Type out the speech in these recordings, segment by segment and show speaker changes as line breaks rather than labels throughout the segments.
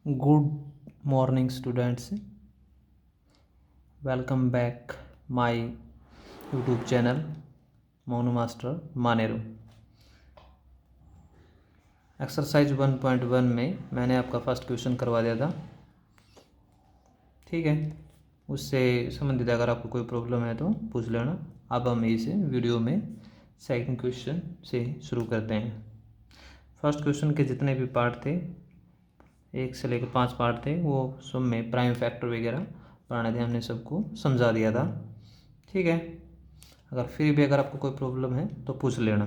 Good morning students, welcome back my YouTube channel Monu master Maneru. Exercise 1.1 में मैंने आपका first question करवा दिया था, ठीक है। उससे संबंधित अगर आपको कोई प्रॉब्लम है तो पूछ लेना। अब हम इसे वीडियो में सेकंड क्वेश्चन से शुरू करते हैं। फर्स्ट क्वेश्चन के जितने भी पार्ट थे, 1 से लेकर 5 पार्ट थे, वो सब में प्राइम फैक्टर वगैरह पढ़ाने थे, हमने सबको समझा दिया था, ठीक है। अगर फिर भी अगर आपको कोई प्रॉब्लम है तो पूछ लेना।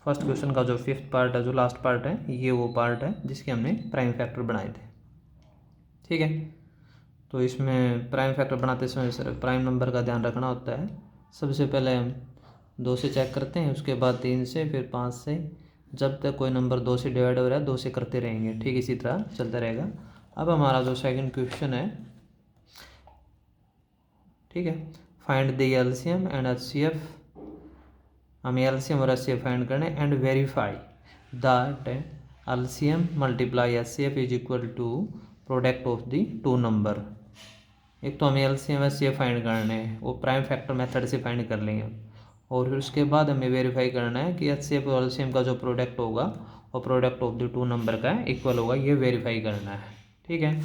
फर्स्ट क्वेश्चन का जो 5th पार्ट है, जो लास्ट पार्ट है, ये वो पार्ट है जिसके हमने प्राइम फैक्टर बनाए थे, ठीक है। तो इसमें प्राइम फैक्टर बनाते समय सिर्फ प्राइम नंबर का ध्यान रखना होता है। सबसे पहले हम 2 से चेक करते हैं, उसके बाद 3 से, फिर 5 से, जब तक कोई नंबर 2 से डिवाइड हो रहा है 2 से करते रहेंगे, ठीक इसी तरह चलता रहेगा। अब हमारा जो सेकंड क्वेश्चन है, ठीक है, find the LCM and HCF. हमें एलसीएम और एचसीएफ फाइंड करने and verify that LCM multiply HCF is equal to product of the two number. एक तो हमें एलसीएम एचसीएफ फाइंड करने हैं, वो प्राइम फैक्टर मेथड से फाइंड कर लेंगे, और फिर उसके बाद हमें वेरीफाई करना है कि एचसीएफ और एलसीएम का जो प्रोडक्ट होगा वो product of the two number का इक्वल होगा, ये वेरीफाई करना है, ठीक है।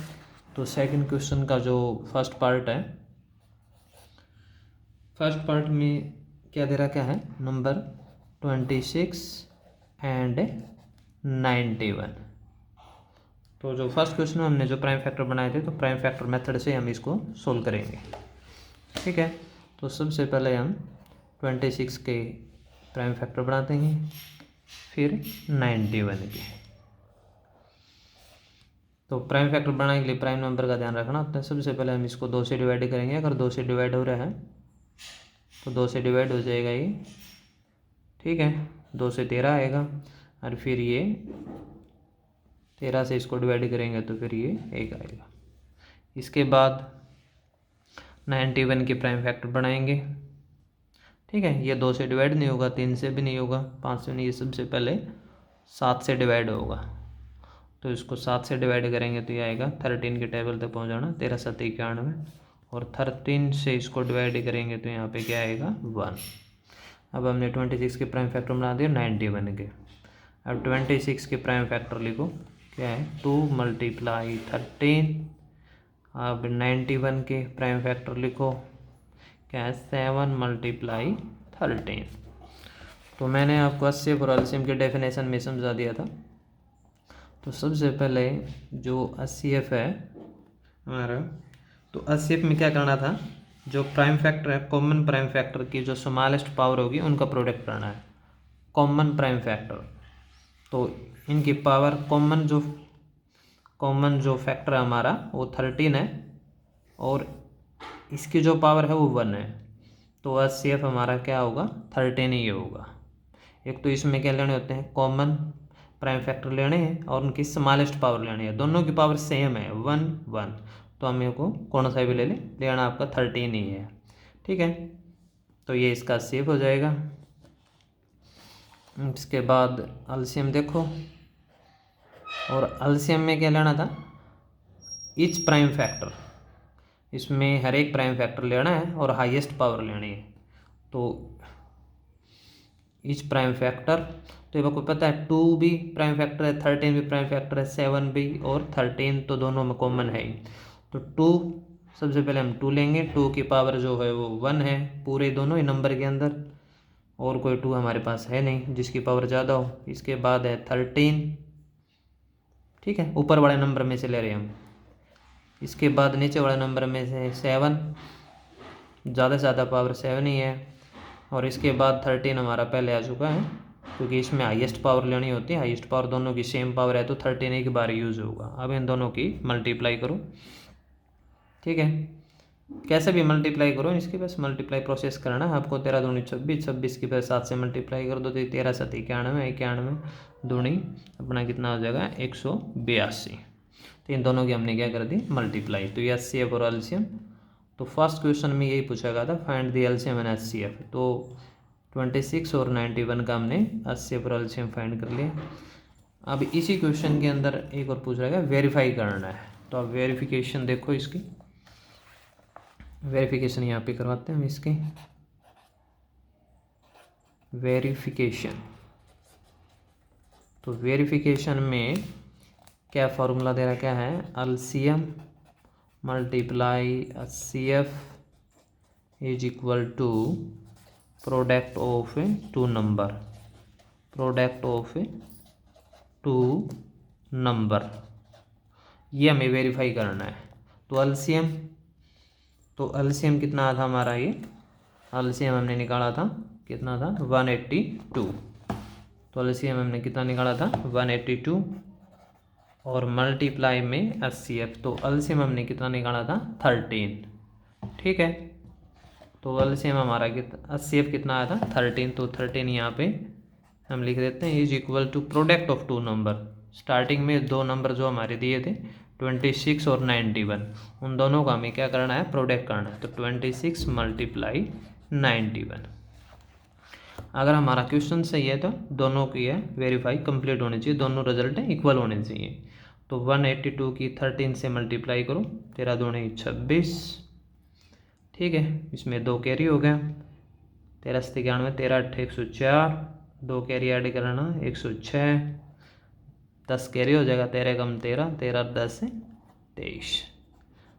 तो सेकंड क्वेश्चन का जो फर्स्ट पार्ट है, फर्स्ट पार्ट में क्या दे रखा है, नंबर 26 एंड 91। तो जो फर्स्ट क्वेश्चन में हमने जो प्राइम फैक्टर बनाए थे, तो प्राइम फैक्टर मेथड से हम इसको सोल्व करेंगे, ठीक है। तो सबसे पहले हम 26 के प्राइम फैक्टर बनाते हैं, फिर 91 के। तो प्राइम फैक्टर बनाने के लिए प्राइम नंबर का ध्यान रखना होता है। सबसे पहले हम इसको 2 से डिवाइड करेंगे। अगर 2 से डिवाइड हो रहा है तो 2 से डिवाइड हो जाएगा ये, ठीक है। 2 से 13 आएगा, और फिर ये 13 से इसको डिवाइड करेंगे तो फिर ये 1 आएगा। इसके बाद 91 के प्राइम फैक्टर बनाएंगे, ठीक है। ये 2 से डिवाइड नहीं होगा, 3 से भी नहीं होगा, 5 से नहीं, ये सबसे पहले 7 से डिवाइड होगा। तो इसको 7 से डिवाइड करेंगे तो ये आएगा 13 के टेबल तक पहुँच जाना, 13 7 91, और 13 से इसको डिवाइड करेंगे तो यहाँ पे क्या आएगा 1। अब हमने 26 के प्राइम फैक्टर बना दिया 91 के। अब 26 के प्राइम फैक्टर लिखो, क्या है 2 मल्टीप्लाई 13। अब 91 के प्राइम फैक्टर लिखो, क्या है 7 मल्टीप्लाई 13। तो मैंने आपको एचसीएफ और एलसीएम के डेफिनेशन में समझा दिया था। तो सबसे पहले जो एचसीएफ है हमारा, तो एचसीएफ में क्या करना था, जो प्राइम फैक्टर है, कॉमन प्राइम फैक्टर की जो स्मॉलेस्ट पावर होगी उनका प्रोडक्ट करना है, कॉमन प्राइम फैक्टर। तो इनकी पावर कॉमन जो फैक्टर है हमारा वो 13 है, और इसकी जो पावर है वो 1 है। तो एचसीएफ हमारा क्या होगा 13 ही होगा। एक तो इसमें क्या लेने होते हैं, कॉमन प्राइम फैक्टर लेने हैं और उनकी स्मॉलेस्ट पावर लेनी है, दोनों की पावर सेम है 1 1। तो हमें को कौन सा भी ले लेना, आपका 13 ही है, ठीक है। तो ये इसका सेव हो जाएगा। इसके बाद एलसीएम देखो, और एलसीएम में क्या लेना था, ईच प्राइम फैक्टर, इसमें हर एक प्राइम फैक्टर लेना है और हाईएस्ट पावर लेनी है। तो ईच प्राइम फैक्टर, तो ये आपको पता है 2 भी प्राइम फैक्टर है, 13 भी प्राइम फैक्टर है, 7 भी और 13 तो दोनों में कॉमन है ही। तो 2, सबसे पहले हम 2 लेंगे, 2 की पावर जो है वो 1 है पूरे दोनों ही नंबर के अंदर, और कोई 2 हमारे पास है नहीं जिसकी पावर ज़्यादा हो। इसके बाद है 13, ठीक है, ऊपर वाले नंबर में से ले रहे हैं हम। इसके बाद नीचे वाले नंबर में से 7, ज़्यादा से ज़्यादा पावर 7 ही है, और इसके बाद 13 हमारा पहले आ चुका है, क्योंकि इसमें हाईएस्ट पावर लेनी होती है। हाईएस्ट पावर दोनों की सेम पावर है तो 13 एक बार यूज़ होगा। अब इन दोनों की मल्टीप्लाई करो, ठीक है, कैसे भी मल्टीप्लाई करो, इसकी बस मल्टीप्लाई प्रोसेस करना है आपको। 13 दूनी 26, 26 की बस 7 से मल्टीप्लाई कर दो तो 13 7 91, 91 दूनी अपना कितना हो जाएगा 182। तो इन दोनों की हमने क्या कर दी मल्टीप्लाई। तो ये एचसीएफ और एलसीएम, तो फर्स्ट क्वेश्चन में यही पूछा गया था, find the LCM and HCF. तो 26 और 91 का हमने एचसीएफ और एलसीएम फाइंड कर लिया। अब इसी क्वेश्चन के अंदर एक और पूछ रहा है वेरीफाई करना है, तो अब वेरिफिकेशन देखो, इसकी वेरिफिकेशन यहाँ पे करवाते हैं हम इसके वेरिफिकेशन। तो वेरिफिकेशन में क्या फॉर्मूला दे रहा, क्या है, LCM multiply HCF is equal to product of two number, product of two number, ये हमें वेरीफाई करना है। तो एलसीएम, तो एलसीएम कितना आया था हमारा, ये एलसीएम हमने निकाला था, कितना था 182। तो एलसीएम हमने कितना निकाला था 182 और मल्टीप्लाई में HCF, तो एलसीएम हमने कितना निकाला था 13। ठीक है, तो एलसीएम हमारा कितना, HCF कितना आया था 13, तो 13 यहाँ पे हम लिख देते हैं is equal to product of two number. Starting में दो नंबर जो हमारे दिए थे 26 और 91, उन दोनों का हमें क्या करना है, प्रोडक्ट करना है। तो 26 मल्टीप्लाई 91। अगर हमारा क्वेश्चन सही है तो दोनों की है वेरीफाई कंप्लीट होनी चाहिए, दोनों रिजल्ट इक्वल होने चाहिए। तो 182 की 13 से मल्टीप्लाई करो, 13 दूनी 26। ठीक है, इसमें 2 कैरी हो गया, 13 से 91, 13 8 104, 2 कैरी ऐड करना 106, 10 कैरी हो जाएगा, 13 कम 13, 13 10 23।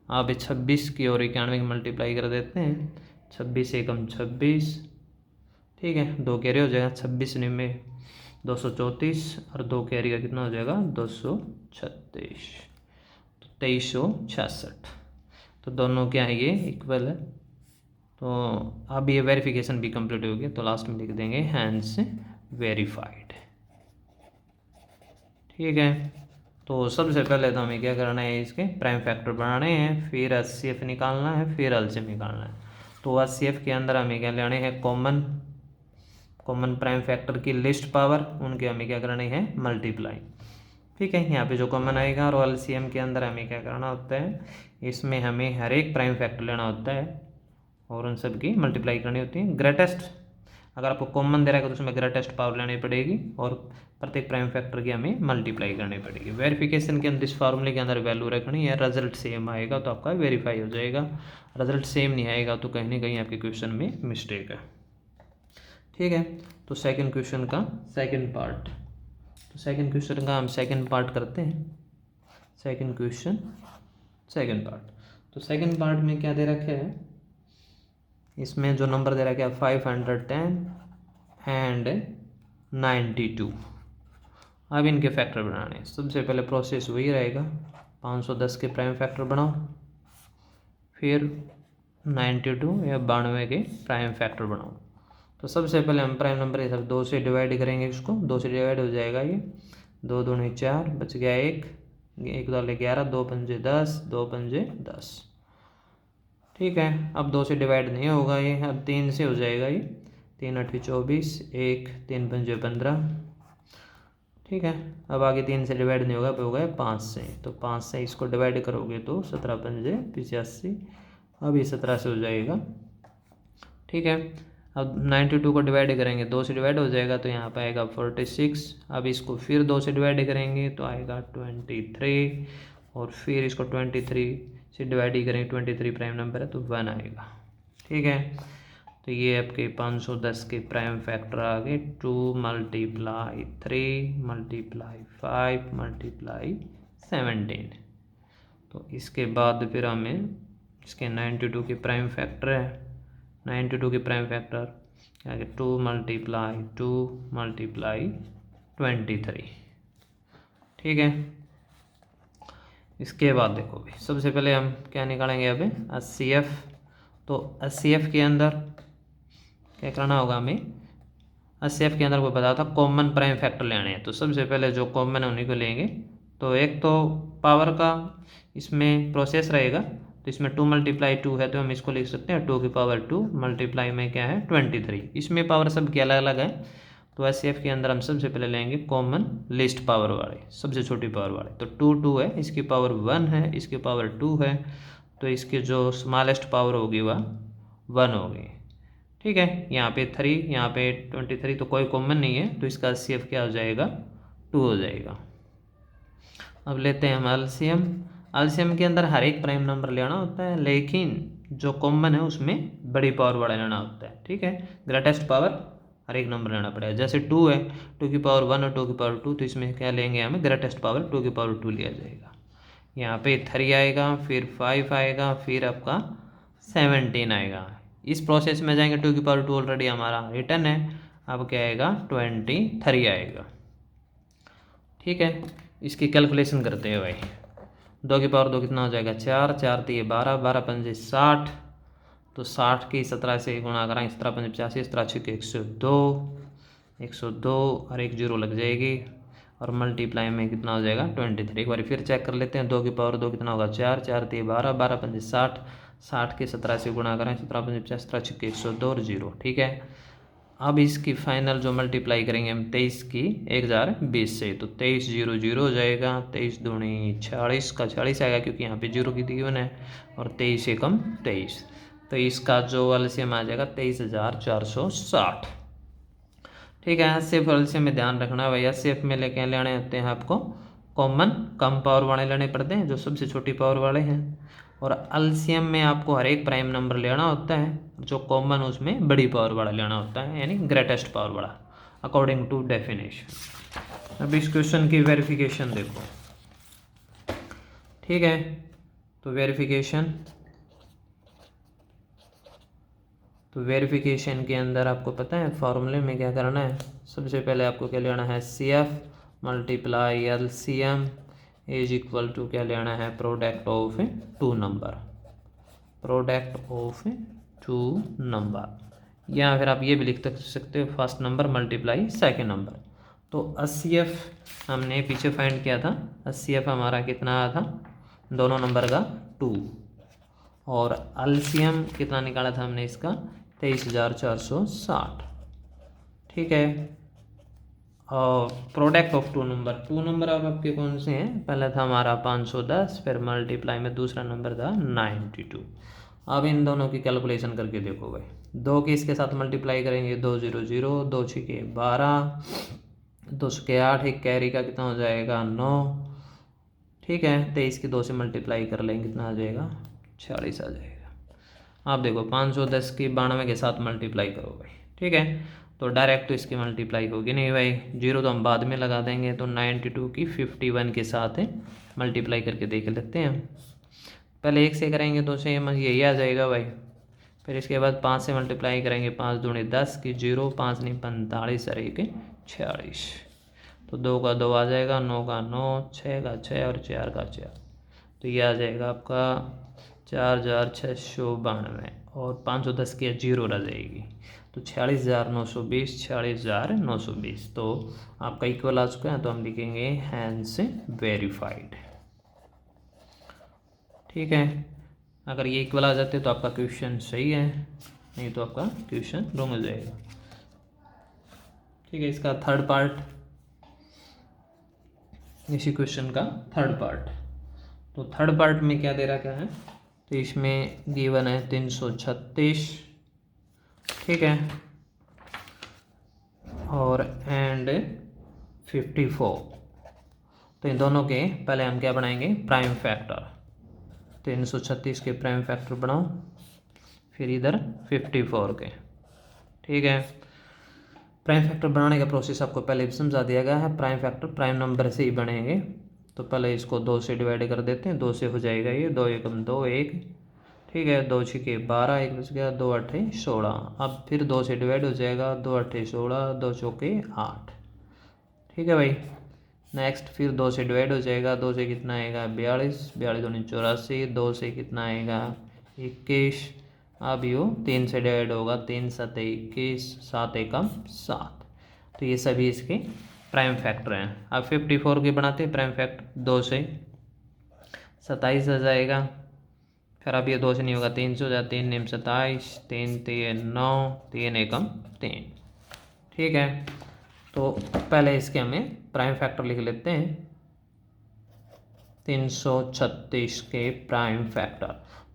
अब 26 की और 91 की मल्टीप्लाई कर देते हैं, 26 एकम 26। ठीक है, 2 कैरी हो जाएगा, 26 में 234 और 2 कैरी का कितना हो जाएगा 236, तो 2366। तो दोनों क्या है, ये इक्वल है। तो अब ये वेरिफिकेशन भी कंप्लीट हो गया, तो लास्ट में लिख देंगे हैंस वेरीफाइड। ठीक है, तो सबसे पहले तो हमें क्या करना है, इसके प्राइम फैक्टर बनाने हैं, फिर HCF निकालना है, फिर एलसीएम निकालना है। तो HCF के अंदर हमें क्या लेने हैं, कॉमन प्राइम फैक्टर की लिस्ट पावर, उनके हमें क्या करनी है, मल्टीप्लाई। ठीक है, यहाँ पे जो कॉमन आएगा, और एलसीएम के अंदर हमें क्या करना होता है, इसमें हमें हर एक प्राइम फैक्टर लेना होता है और उन सब की मल्टीप्लाई करनी होती है। ग्रेटेस्ट, अगर आपको कॉमन दे रहा है तो उसमें ग्रेटेस्ट पावर लेनी पड़ेगी और प्रत्येक प्राइम फैक्टर की हमें मल्टीप्लाई करनी पड़ेगी। वेरिफिकेशन के अंदर इस फार्मूले के अंदर वैल्यू रखनी है, रिजल्ट सेम आएगा तो आपका वेरीफाई हो जाएगा, रिजल्ट सेम नहीं आएगा तो कहीं ना कहीं आपके क्वेश्चन में मिस्टेक है। ठीक है, तो सेकंड क्वेश्चन का सेकंड पार्ट, तो सेकंड क्वेश्चन का हम सेकंड पार्ट करते हैं। सेकंड क्वेश्चन सेकंड पार्ट, तो सेकंड पार्ट में क्या दे रखे है, इसमें जो नंबर दे रखा है 510 एंड 92। अब इनके फैक्टर बनाने, सबसे पहले प्रोसेस वही रहेगा, 510 के प्राइम फैक्टर बनाओ, फिर 92 या 92 के प्राइम फैक्टर बनाओ। तो सबसे पहले हम प्राइम नंबर ये सब 2 से डिवाइड करेंगे, इसको 2 से डिवाइड हो जाएगा, ये 2 दूनी 4, बच गया 1, 1 2 11, 2 पंजे 10, 2 पंजे 10। ठीक है, अब 2 से डिवाइड नहीं होगा ये, अब 3 से हो जाएगा, ये 3 8 24, 1 3 पंजे 15। ठीक है, अब आगे 3 से डिवाइड नहीं होगा, अब होगा 5 से, तो 5 से इसको डिवाइड करोगे तो 17 पंजे 85, अब ये 17 से हो जाएगा। ठीक है, अब 92 को डिवाइड करेंगे, 2 से डिवाइड हो जाएगा तो यहाँ पर आएगा 46। अब इसको फिर 2 से डिवाइड करेंगे तो आएगा 23, और फिर इसको 23 से डिवाइड ही करेंगे, 23 प्राइम नंबर है तो 1 आएगा। ठीक है, तो ये आपके 510 के प्राइम फैक्टर आ गए, 2 मल्टीप्लाई 3 मल्टीप्लाई 5 मल्टीप्लाई 17। तो इसके बाद फिर हमें इसके 92 के प्राइम फैक्टर है, 92 के प्राइम फैक्टर क्या है, 2 मल्टीप्लाई 2 मल्टीप्लाई 23। ठीक है, इसके बाद देखो भाई, सबसे पहले हम क्या निकालेंगे अभी, HCF। तो HCF के अंदर क्या करना होगा हमें, HCF के अंदर कोई बताया था कॉमन प्राइम फैक्टर लेने हैं, तो सबसे पहले जो कॉमन है उन्हीं को लेंगे। तो एक तो पावर का इसमें प्रोसेस रहेगा, तो इसमें 2 मल्टीप्लाई 2 है तो हम इसको लिख सकते हैं 2 की पावर 2 मल्टीप्लाई में क्या है 23। इसमें पावर सबकी अलग अलग है, तो HCF के अंदर हम सबसे पहले लेंगे कॉमन लिस्ट पावर वाले, सबसे छोटी पावर वाले। तो 2 2 है, इसकी पावर 1 है, इसकी पावर 2 है, तो इसकी जो स्मॉलेस्ट पावर होगी वह 1 होगी। ठीक है, यहाँ पे 3, यहाँ पे 23, तो कोई कॉमन नहीं है, तो इसका HCF क्या हो जाएगा 2 हो जाएगा। अब लेते हैं हम एलसीएम। एलसीएम के अंदर हर एक प्राइम नंबर लेना होता है, लेकिन जो कॉमन है उसमें बड़ी पावर वाला लेना होता है। ठीक है, ग्रेटेस्ट पावर हर एक नंबर लेना पड़ेगा। जैसे 2 है, 2 की पावर 1 और 2 की पावर 2, तो इसमें क्या लेंगे हमें ग्रेटेस्ट पावर 2 की पावर 2 लिया जाएगा। यहाँ पे 3 आएगा, फिर 5 आएगा, फिर आपका 17 आएगा। इस प्रोसेस में जाएंगे, 2 की पावर 2 ऑलरेडी हमारा रिटर्न है, अब क्या आएगा 23 आएगा। ठीक है, इसकी कैलकुलेशन करते हैं भाई। 2 की पावर 2 कितना हो जाएगा 4, 4 3 12, 12 5 60, तो 60 की 17 से गुणा करेंगे, 17 5 85, 17 6 102, 102 और एक जीरो लग जाएगी, और मल्टीप्लाई में कितना हो जाएगा 23। एक बार फिर चेक कर लेते हैं, 2 की पावर 2 कितना होगा 4, 4 3 12, 12 5 60, 60 की 17 से गुणा करें, 17 5 50, 17 6 102 और जीरो। ठीक है, अब इसकी फाइनल जो मल्टीप्लाई करेंगे हम 23 की 1020 से, तो 23 0 0 हो जाएगा, 23 दूनी 46 का 46 आएगा, क्योंकि यहाँ पे जीरो की गिवन है, और 23 एकम 23, तो इसका जो एलसीएम आ जाएगा 23,460। ठीक है, एचसीएफ एलसीएम में ध्यान रखना भाई, एचसीएफ में लेके लेने होते हैं आपको कॉमन, कम पावर वाले लेने पड़ते हैं जो सबसे छोटी पावर वाले हैं, और एलसीएम में आपको हर एक प्राइम नंबर लेना होता है, जो कॉमन उसमें बड़ी पावर वाला लेना होता है, यानी ग्रेटेस्ट पावर वाला, अकॉर्डिंग टू डेफिनेशन। अब इस क्वेश्चन की वेरिफिकेशन देखो। ठीक है, तो वेरिफिकेशन के अंदर आपको पता है फॉर्मूले में क्या करना है। सबसे पहले आपको क्या लेना है, CF multiply LCM is equal to क्या लेना है, product of 2 number, product of 2 number, या फिर आप ये भी लिख सकते हो first number multiply second number. तो HCF हमने पीछे फाइंड किया था, HCF हमारा कितना आया था दोनों नंबर का 2, और एलसीएम कितना निकाला था हमने इसका 23,460। ठीक है, और प्रोडक्ट ऑफ 2 नंबर अब आपके कौन से हैं, पहला था हमारा 510, फिर मल्टीप्लाई में दूसरा नंबर था 92। अब इन दोनों की कैलकुलेशन करके देखो भाई, 2 के इसके साथ मल्टीप्लाई करेंगे 2 0 0, 2 6 के 12, 2 के 8, एक कैरी का कितना हो जाएगा 9। ठीक है, 23 की 2 से मल्टीप्लाई कर लेंगे, कितना आ जाएगा 46 आ जाएगा। आप देखो 510 की 92 के साथ मल्टीप्लाई करो भाई। ठीक है, तो डायरेक्ट तो इसकी मल्टीप्लाई होगी नहीं भाई, जीरो तो हम बाद में लगा देंगे, तो 92 की 51 के साथ मल्टीप्लाई करके देख लेते हैं। पहले 1 से करेंगे तो से यही आ जाएगा भाई, फिर इसके बाद 5 से मल्टीप्लाई करेंगे, 5 दूनी 10 की 0, 5 नहीं 45 और 1 46, तो 2 का 2 आ जाएगा, 9 का 9, 6 का 6 और 4 का 4, तो ये आ जाएगा आपका 4,692, और 510 की 0 रह जाएगी, तो 46,920, 46,920, तो आपका इक्वल आ चुका है, तो हम लिखेंगे हैंस वेरीफाइड। ठीक है, अगर ये इक्वल आ जाते तो आपका क्वेश्चन सही है, नहीं तो आपका क्वेश्चन रॉन्ग हो जाएगा। ठीक है, इसका थर्ड पार्ट, इसी क्वेश्चन का थर्ड पार्ट, तो थर्ड पार्ट में क्या दे रखा है, तो इसमें गिवन है 336। ठीक है, और एंड 54, तो इन दोनों के पहले हम क्या बनाएंगे, प्राइम फैक्टर। 336 के प्राइम फैक्टर बनाओ, फिर इधर 54 के। ठीक है, प्राइम फैक्टर बनाने का प्रोसेस आपको पहले भी समझा दिया गया है। प्राइम फैक्टर प्राइम नंबर से ही बनेंगे, तो पहले इसको 2 से डिवाइड कर देते हैं, 2 से हो जाएगा ये 2 एकम 2 1। ठीक है, 2 6 के 12, 1 बच गया, 2 8 16, अब फिर 2 से डिवाइड हो जाएगा, 2 8 16, 2 चौके 8। ठीक है भाई, नेक्स्ट फिर 2 से डिवाइड हो जाएगा, 2 से कितना आएगा 42, 42 दूनी 84, 2 से कितना आएगा 21, अब यो 3 से डिवाइड होगा, 3 7 21, 7 एकम 7, तो ये सभी इसके प्राइम फैक्टर हैं। अब 54 के बनाते हैं प्राइम फैक्टर, 2 से 27 आ जाएगा, फिर अब ये 2 से नहीं होगा, 3 से हो जाए, 3 निम 27, 3 3 9, 3 एकम 3। ठीक है, तो पहले इसके हमें प्राइम फैक्टर लिख लेते हैं, 336 के प्राइम फैक्टर,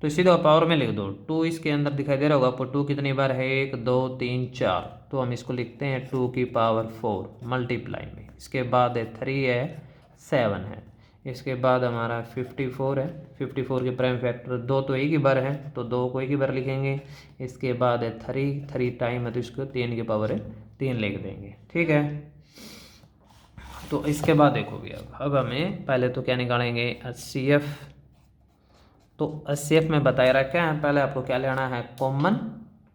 तो सीधा पावर में लिख दो। 2 इसके अंदर दिखाई दे रहा होगा आपको, 2 कितनी बार है, 1 2 3 4, तो हम इसको लिखते हैं 2 की पावर 4 मल्टीप्लाई में। इसके बाद है 3 है 7 है। इसके बाद हमारा 54 है। 54 के प्राइम फैक्टर 2 तो एक ही बार है तो 2 को एक ही बार लिखेंगे। इसके बाद है 3 टाइम है तो इसको 3 की पावर है 3 लिख देंगे। ठीक है, तो इसके बाद देखोगे अब हमें पहले तो क्या निकालेंगे HCF। तो HCF में बताया रखा है, पहले आपको क्या लेना है कॉमन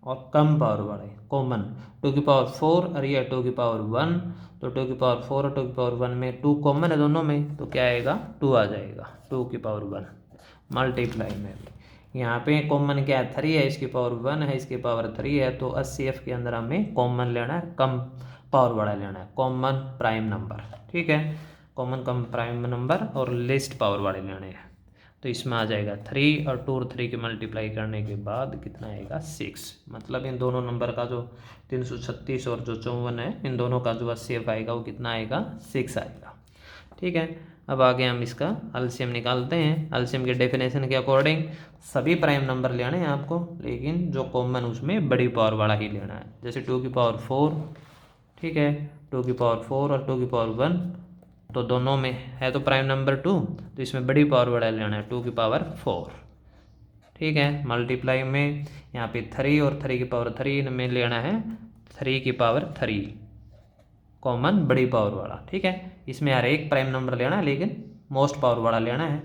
और कम पावर वाले। कॉमन 2 की पावर 4 और ये 2 की पावर 1, तो 2 की पावर 4 और 2 की पावर 1 में 2 कॉमन है दोनों में, तो क्या आएगा 2 आ जाएगा 2 की पावर 1 मल्टीप्लाई में। यहाँ पे कॉमन क्या है 3 है, इसकी पावर 1 है, इसकी पावर 3 है, तो HCF के अंदर हमें कॉमन लेना है, कम पावर वाला लेना है, कॉमन प्राइम नंबर। ठीक है, कॉमन कम प्राइम नंबर और लिस्ट पावर वाले लेने हैं। तो इसमें आ जाएगा 3 और 2 और 3 की मल्टीप्लाई करने के बाद कितना आएगा 6। मतलब इन दोनों नंबर का जो 336 और जो 54 है, इन दोनों का जो HCF आएगा वो कितना आएगा 6 आएगा। ठीक है, अब आगे हम इसका एलसीएम निकालते हैं। एलसीएम के डेफिनेशन के अकॉर्डिंग सभी प्राइम नंबर लेने हैं आपको, लेकिन जो कॉमन उसमें बड़ी पावर वाला ही लेना है। जैसे 2 की पावर 4, ठीक है, 2 की पावर 4 और 2 की पावर 1, तो दोनों में है तो प्राइम नंबर 2, तो इसमें बड़ी पावर वाला लेना है 2 की पावर 4। ठीक है, मल्टीप्लाई में यहाँ पे 3 और 3 की पावर 3 में लेना है 3 की पावर 3 कॉमन बड़ी पावर वाला। ठीक है, इसमें हर एक प्राइम नंबर लेना है लेकिन मोस्ट पावर वाला लेना है।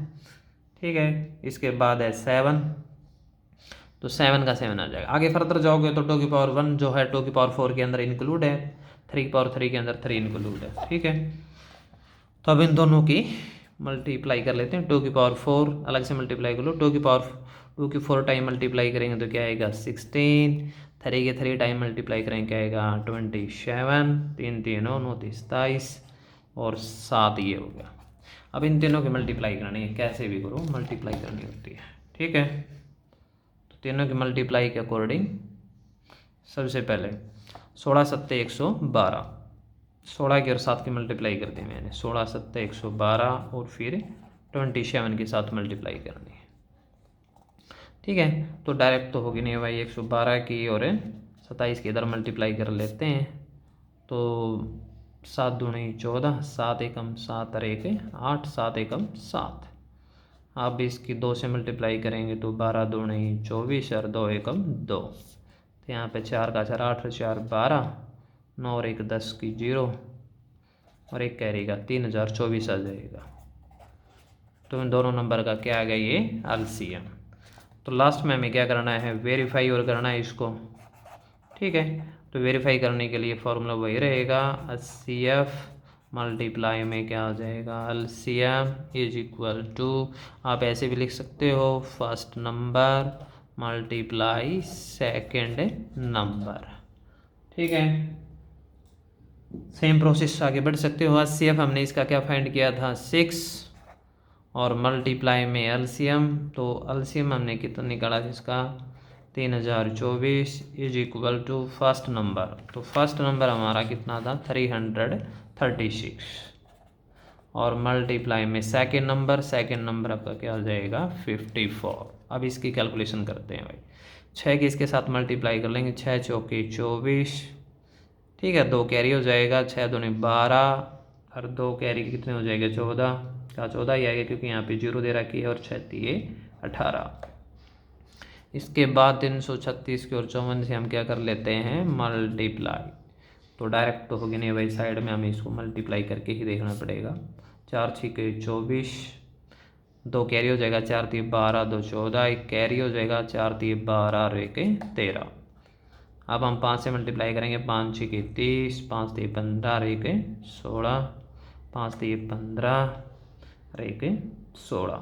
ठीक है, इसके बाद है 7, तो 7 का 7 आ जाएगा। आगे फर्दर जाओगे तो 2 की पावर 1 जो है 2 की पावर 4 के अंदर इंक्लूड है, 3 की पावर 3 के अंदर 3 इंक्लूड है। ठीक है, तो अब इन दोनों की मल्टीप्लाई कर लेते हैं। 2 की पावर 4 अलग से मल्टीप्लाई कर लो, 2 की 4 टाइम मल्टीप्लाई करेंगे तो क्या आएगा 16, 3 के 3 टाइम मल्टीप्लाई करेंगे क्या आएगा 27, 3 3 9 27 और 7 ये हो गया। अब इन तीनों की मल्टीप्लाई करनी है, कैसे भी करो मल्टीप्लाई करनी होती है। ठीक है, तो तीनों की मल्टीप्लाई के अकॉर्डिंग सबसे पहले 16 7 112, 16 की और 7 की मल्टीप्लाई कर दी मैंने, 16 7 112 और फिर 27 के साथ मल्टीप्लाई करनी है। ठीक है, तो डायरेक्ट तो होगी नहीं भाई, 112 की और 27 की इधर मल्टीप्लाई कर लेते हैं। तो 7 दूनी 14, 7 एकम 7 और 1 8, 7 एकम 7। आप इसकी 2 से मल्टीप्लाई करेंगे तो 12 दूनी 24 और 2 एकम 2। तो यहाँ पे 4 का 4 8 और 4 12, 9 और 1 10 की 0 और 1 कैरी का 3024 आ जाएगा। तो इन दोनों नंबर का क्या आ गया ये एलसीएम। तो लास्ट में हमें क्या करना है वेरीफाई और करना है इसको। ठीक है, तो वेरीफाई करने के लिए फॉर्मूला वही रहेगा, HCF मल्टीप्लाई में क्या आ जाएगा LCM इज इक्वल टू, आप ऐसे भी लिख सकते हो first number multiply second number. ठीक है, सेम प्रोसेस आगे बढ़ सकते हो। HCF हमने इसका क्या फाइंड किया था 6 और मल्टीप्लाई में LCM, तो LCM हमने कितना निकाला इसका 3024 is equal to first number, तो फर्स्ट नंबर हमारा कितना था 336 और मल्टीप्लाई में सेकेंड नंबर आपका क्या हो जाएगा 54। अब इसकी कैलकुलेशन करते हैं भाई, 6 के इसके साथ मल्टीप्लाई कर लेंगे, 6 चौके 24। ठीक है, 2 कैरी हो जाएगा, 6 दूनी 12 और 2 कैरी कितने हो जाएगा 14 का 14 ही आएगा क्योंकि यहाँ पे 0 दे रखी है और 6 3 18। इसके बाद 336 की और 54 से हम क्या कर लेते हैं मल्टीप्लाई, तो डायरेक्ट तो होगी नहीं भाई, साइड में हमें इसको मल्टीप्लाई करके ही देखना पड़ेगा। 4 6 24, 2 कैरी हो जाएगा, 4 3 12 2 14, 1 कैरी हो जाएगा, 4 3 12 और 1 13। अब हम 5 से मल्टीप्लाई करेंगे, 5 6 30, 5 3 15 और 1 16, 5 3 15 और 1 16।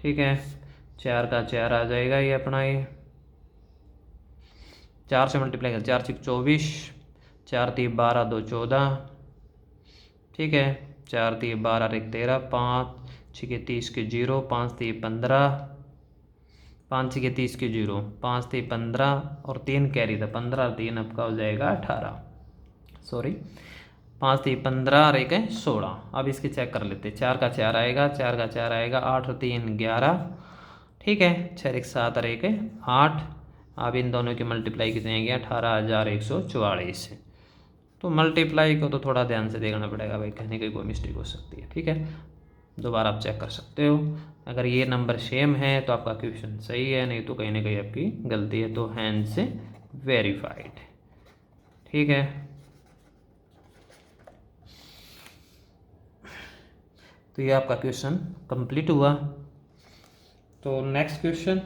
ठीक है, 4 का 4 आ जाएगा ये अपना, ये 4 से मल्टीप्लाई कर, 4 6 24, 4 3 12 2 14। ठीक है, 4 3 12 और 1 13, 5 6 30 के 0, 5 3 15, 5 6 30 के 0, 5 3 15 और 3 कैरी था 15, 3 आपका हो जाएगा 18, सॉरी 5 3 15 और 1 16। अब इसकी चेक कर लेते हैं, 4 का 4 आएगा, 4 का 4 आएगा, 8 और 3 11। ठीक है, 6 1 7 और 1 8 अब इन दोनों की मल्टीप्लाई कितनी आएगी 18,144 से। तो मल्टीप्लाई को तो थोड़ा ध्यान से देखना पड़ेगा भाई, कहने की कोई मिस्टेक हो सकती है। ठीक है, दोबारा आप चेक कर सकते हो। अगर ये नंबर सेम है तो आपका क्वेश्चन सही है, नहीं तो कहीं ना कहीं आपकी गलती है, तो हैंड से वेरीफाइड। ठीक है, तो ये आपका क्वेश्चन कंप्लीट हुआ। तो नेक्स्ट क्वेश्चन,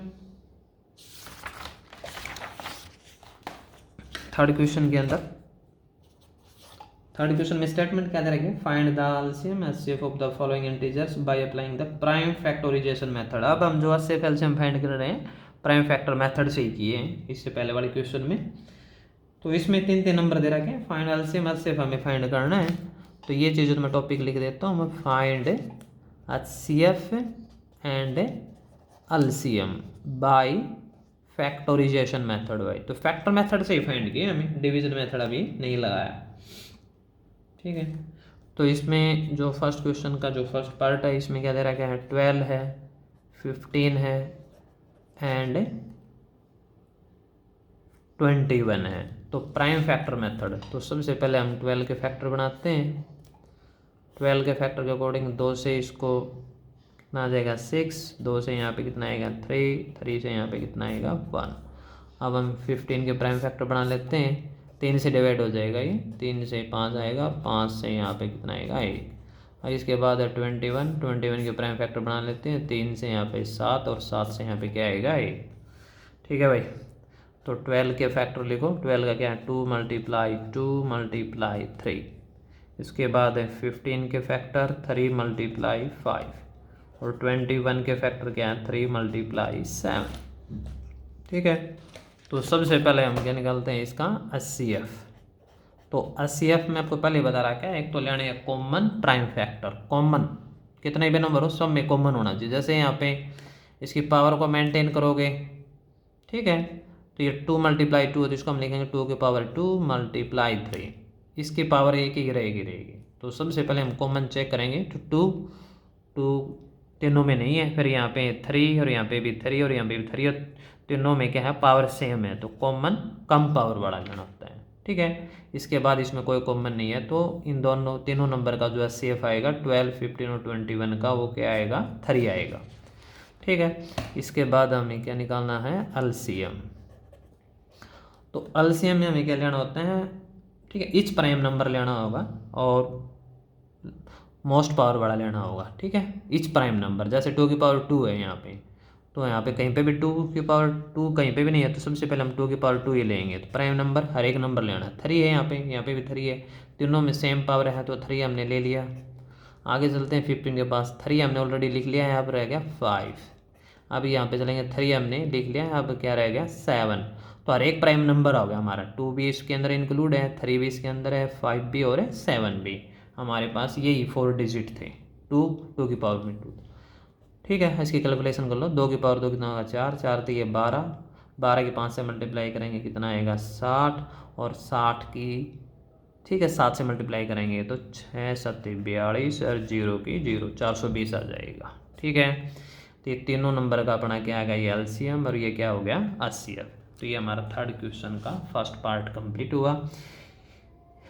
थर्ड क्वेश्चन के अंदर, थर्ड क्वेश्चन में स्टेटमेंट क्या दे रखी है, find the LCM HCF of the following integers by applying the prime factorisation method. अब हम जो एचसीएफ एलसीएम फाइंड कर रहे हैं प्राइम फैक्टर मेथड से ही किए हैं इससे पहले वाले क्वेश्चन में। तो इसमें 3 नंबर दे रखे हैं, फाइंड एलसीएम एचसीएफ हमें फाइंड करना है। तो ये चीज़ मैं टॉपिक लिख देता हूँ, मैं find HCF and LCM by factorisation method भाई। तो फैक्टर मेथड से ही फाइंड किए हमें, डिवीजन मेथड अभी नहीं लगाया। ठीक है, तो इसमें जो फर्स्ट क्वेश्चन का जो फर्स्ट पार्ट है इसमें क्या दे रखा है, 12 है, 15 है एंड 21 है। तो प्राइम फैक्टर मेथड, तो सबसे पहले हम 12 के फैक्टर बनाते हैं। 12 के फैक्टर के अकॉर्डिंग 2 से इसको कितना आ जाएगा 6, 2 से यहाँ पे कितना आएगा 3, 3 से यहाँ पे कितना आएगा 1। अब हम 15 के प्राइम फैक्टर बना लेते हैं, 3 से डिवाइड हो जाएगा ये, 3 से 5 आएगा, 5 से यहाँ पे कितना आएगा 1। और इसके बाद है 21, 21 के प्राइम फैक्टर बना लेते हैं, 3 से यहाँ पे 7 और 7 से यहाँ पे क्या आएगा 1। ठीक है भाई, तो 12 के फैक्टर लिखो, 12 का क्या है 2 मल्टीप्लाई 2 मल्टीप्लाई 3। इसके बाद है 15 के फैक्टर 3 मल्टीप्लाई 5 और 21 के फैक्टर क्या है 3 मल्टीप्लाई 7। ठीक है, तो सबसे पहले हम क्या निकालते हैं इसका एचसीएफ। तो एचसीएफ में आपको पहले बता रहा है, एक तो लेना है कॉमन प्राइम फैक्टर, कॉमन कितने भी नंबर हो सब में कॉमन होना चाहिए। जैसे यहाँ पे इसकी पावर को मेंटेन करोगे, ठीक है, तो ये 2 मल्टीप्लाई 2 तो इसको हम लिखेंगे 2 की पावर 2 मल्टीप्लाई 3, इसकी पावर एक ही रहेगी। तो सबसे पहले हम कॉमन चेक करेंगे, तो 2 तीनों में नहीं है, फिर यहाँ पे 3 और यहाँ पे भी 3 और यहाँ पे भी 3 और तीनों में क्या है पावर सेम है, तो कॉमन कम पावर वाला लेना होता है। ठीक है, इसके बाद इसमें कोई कॉमन नहीं है, तो इन दोनों तीनों नंबर का जो एचसीएफ आएगा 12, 15 और 21 का, वो क्या आएगा 3 आएगा। ठीक है, इसके बाद हमें क्या निकालना है एलसीएम। तो एलसीएम में हमें क्या लेना होता है, ठीक है, इच प्राइम नंबर लेना होगा और मोस्ट पावर वाला लेना होगा। ठीक है, इच प्राइम नंबर, जैसे 2 की पावर 2 है यहाँ पे, तो यहाँ पे कहीं पे भी 2 की पावर 2 कहीं पे भी नहीं है, तो सबसे पहले हम 2 की पावर 2 ही लेंगे। तो प्राइम नंबर हर एक नंबर लेना है, 3 है यहाँ पे भी 3 है, तीनों में सेम पावर है, तो 3 हमने ले लिया। आगे चलते हैं 15 के पास, 3 हमने ऑलरेडी लिख लिया है, अब रह गया 5। अब यहाँ पे चलेंगे, 3 हमने लिख लिया है, अब क्या रह गया 7। तो हर एक प्राइम नंबर हो गया हमारा, 2 भी इसके अंदर इंक्लूड है, 3 भी इसके अंदर है, 5 भी और 7 भी। हमारे पास यही 4 डिजिट थे, 2 की पावर में 2। ठीक है, इसकी कैलकुलेशन कर लो, 2 की पावर 2 कितना होगा 4, 4 तो ये 12, 12 की 5 से मल्टीप्लाई करेंगे कितना आएगा 60, और 60 की, ठीक है, 7 से मल्टीप्लाई करेंगे तो 6 7 42 और 0 की 0, 420 आ जाएगा। ठीक है, तो ये तीनों नंबर का अपना क्या आ गया ये एलसीएम, और ये क्या हो गया एचसीएफ। तो ये हमारा थर्ड क्वेश्चन का फर्स्ट पार्ट कंप्लीट हुआ।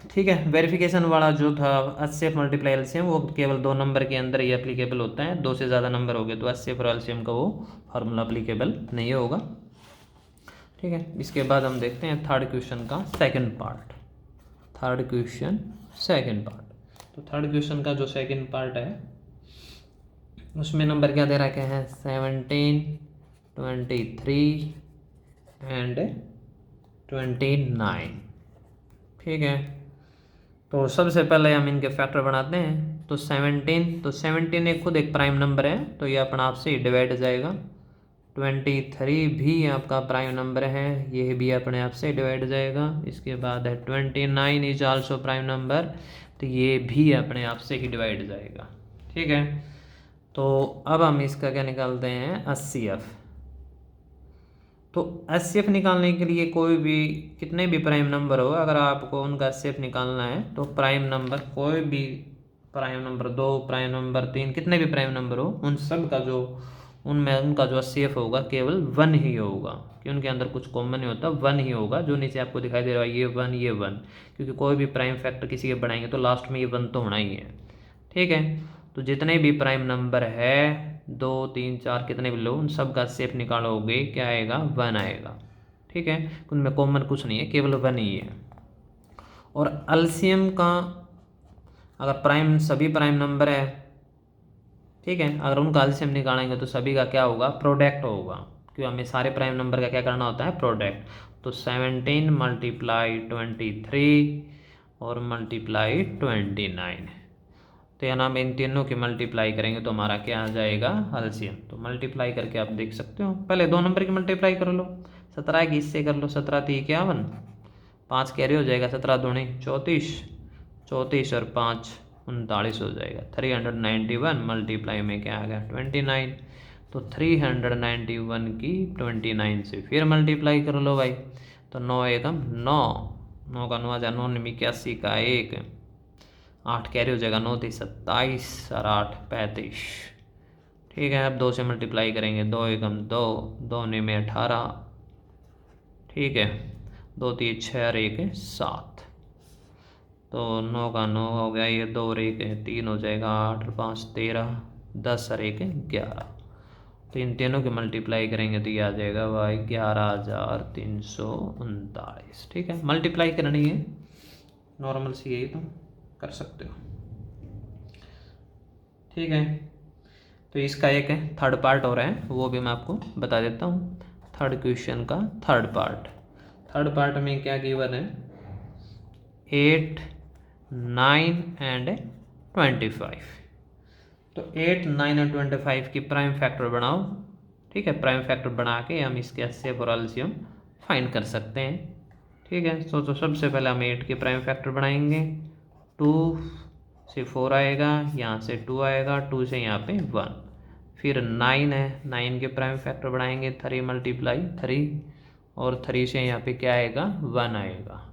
ठीक है, वेरिफिकेशन वाला जो था एचसीएफ मल्टीप्लाई एलसीएम, वो केवल 2 नंबर के अंदर ही एप्लीकेबल होता है, 2 से ज़्यादा नंबर हो गए तो एचसीएफ और एलसीएम का वो फार्मूला एप्लीकेबल नहीं होगा। ठीक है, इसके बाद हम देखते हैं थर्ड क्वेश्चन का second part. Third question second part, तो थर्ड क्वेश्चन का जो सेकंड पार्ट है उसमें नंबर क्या दे रखे हैं 17, 23 एंड 29। ठीक है, तो सबसे पहले हम इनके फैक्टर बनाते हैं। तो 17 एक खुद एक प्राइम नंबर है, तो ये अपना आप से डिवाइड हो जाएगा। 23 भी आपका प्राइम नंबर है, ये भी अपने आप से डिवाइड हो जाएगा। इसके बाद है 29 इज आल्सो प्राइम नंबर, तो ये भी अपने आप से ही डिवाइड हो जाएगा। ठीक है, तो अब हम इसका क्या निकालते हैं एचसीएफ। तो एचसीएफ निकालने के लिए कोई भी कितने भी प्राइम नंबर हो, अगर आपको उनका एचसीएफ निकालना है तो प्राइम नंबर, कोई भी प्राइम नंबर 2, प्राइम नंबर 3, कितने भी प्राइम नंबर हो, उन सब का जो उनमें उनका जो एचसीएफ होगा केवल 1 ही होगा, कि उनके अंदर कुछ कॉमन नहीं होता, 1 ही होगा। जो नीचे आपको दिखाई दे रहा है ये 1 ये 1, क्योंकि कोई भी प्राइम फैक्टर किसी के बनाएंगे तो लास्ट में ये 1 तो होना ही है। ठीक है, तो जितने भी प्राइम नंबर है 2 3 4 कितने भी लो, उन सब का एचसीएफ निकालोगे क्या आएगा, 1 आएगा। ठीक है, उनमें कॉमन कुछ नहीं है, केवल 1 ही है। और एलसीएम का अगर प्राइम सभी प्राइम नंबर है, ठीक है, अगर उनका एलसीएम निकालेंगे तो सभी का क्या होगा, प्रोडक्ट होगा, क्योंकि हमें सारे प्राइम नंबर का क्या करना होता है, प्रोडक्ट। तो 17 मल्टीप्लाई 23 और मल्टीप्लाई 29, तो यहाँ नाम इन तीनों की मल्टीप्लाई करेंगे तो हमारा क्या आ जाएगा, एलसीएम। तो मल्टीप्लाई करके आप देख सकते हो, पहले 2 नंबर की मल्टीप्लाई कर लो, 17 की इससे कर लो, 17 3 51, 5 कैरी हो जाएगा, 17 दूनी 34, 34 और 5 39 हो जाएगा। 391 मल्टीप्लाई में क्या आ गया, 29। तो 391 की 29 से फिर मल्टीप्लाई कर लो भाई, तो 9 एकम 9, 9 का 9 आ जाए 9 में 81 का 1, 8 कैरी हो जाएगा, 9 3 27 और 8 35। ठीक है, अब 2 से मल्टीप्लाई करेंगे, 2 एकम 2, 2 में 18, ठीक है, 2 3 6 और 1 7, तो 9 का 9 हो गया, ये 2 और 1 3 हो जाएगा, 8 और 5 13, 10 और 1 11। तो इन तीनों की मल्टीप्लाई करेंगे तो ये आ जाएगा भाई 11,339। ठीक है, मल्टीप्लाई करनी है नॉर्मल सी, यही तो कर सकते हो। ठीक है, तो इसका एक है थर्ड पार्ट हो रहा है, वो भी मैं आपको बता देता हूँ। थर्ड क्वेश्चन का थर्ड पार्ट में क्या गिवन है, 8 9 एंड 25। तो 8 9 और 25 की प्राइम फैक्टर बनाओ। ठीक है, प्राइम फैक्टर बना के हम इसके एचसीएफ और एलसीएम फाइंड कर सकते हैं। ठीक है, तो सबसे पहले हम 8 के प्राइम फैक्टर बनाएंगे, 2 से 4 आएगा, यहाँ से 2 आएगा, 2 से यहाँ पे 1, फिर 9 है, 9 के प्राइम फैक्टर बनाएंगे, 3 मल्टीप्लाई 3 और 3 से यहाँ पे क्या आएगा, 1 आएगा।